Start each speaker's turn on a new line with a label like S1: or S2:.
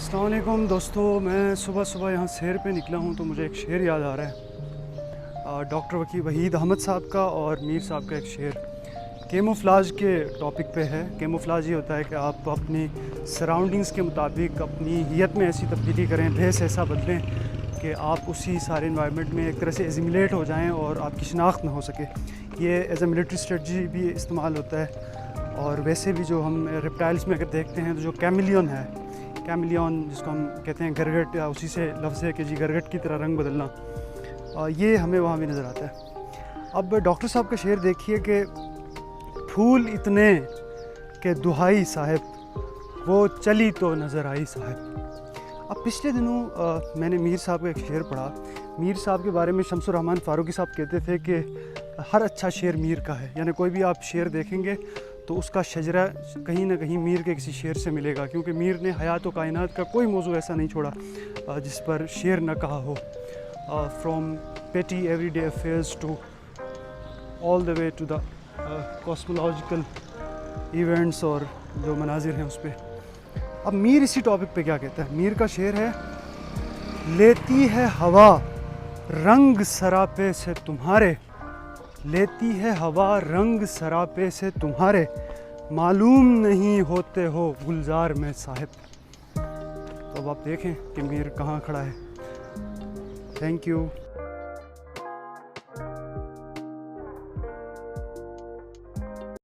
S1: अस्सलाम वालेकुम दोस्तों, मैं सुबह सुबह यहाँ सैर पे निकला हूँ तो मुझे एक शेर याद आ रहा है डॉक्टर वहीद अहमद साहब का और मीर साहब का एक शेर कैमोफ्लाज के टॉपिक पे है। कैमोफ्लाज ये होता है कि आप अपनी सराउंडिंग्स के मुताबिक अपनी हियत में ऐसी तब्दीली करें, भेस ऐसा बदलें कि आप उसी सारे इन्वायरमेंट में एक तरह से एजिमुलेट हो जाएं और आपकी शिनाख्त ना हो सके। ये एज ए मिलिट्री स्ट्रेटजी भी इस्तेमाल होता है। और वैसे भी जो हम रेप्टाइल्स में अगर देखते हैं तो जो कैमिलियन है, कैमिलियन जिसको हम कहते हैं गरगट, या उसी से लफ्ज़ है कि जी गरगट की तरह रंग बदलना, ये हमें वहाँ भी नज़र आता है। अब डॉक्टर साहब का शेर देखिए कि फूल इतने के दुहाई साहब, वो चली तो नज़र आई साहब। अब पिछले दिनों मैंने मीर साहब का एक शेर पढ़ा। मीर साहब के बारे में शम्सुर रहमान फ़ारूकी साहब कहते थे कि हर अच्छा शेर मीर का है, यानी कोई भी आप शेर देखेंगे तो उसका शजरा कहीं ना कहीं मीर के किसी शेर से मिलेगा, क्योंकि मीर ने हयात व कायनात का कोई मौजू ऐसा नहीं छोड़ा जिस पर शेर न कहा हो। From petty everyday affairs to all the way to the cosmological events और जो मनाजिर हैं उस पर। अब मीर इसी टॉपिक पे क्या कहता है। मीर का शेर है, लेती है हवा रंग सरापे से तुम्हारे, लेती है हवा रंग सरापे से तुम्हारे, मालूम नहीं होते हो गुलजार में साहिब। तो अब आप देखें कि मीर कहाँ खड़ा है। Thank you.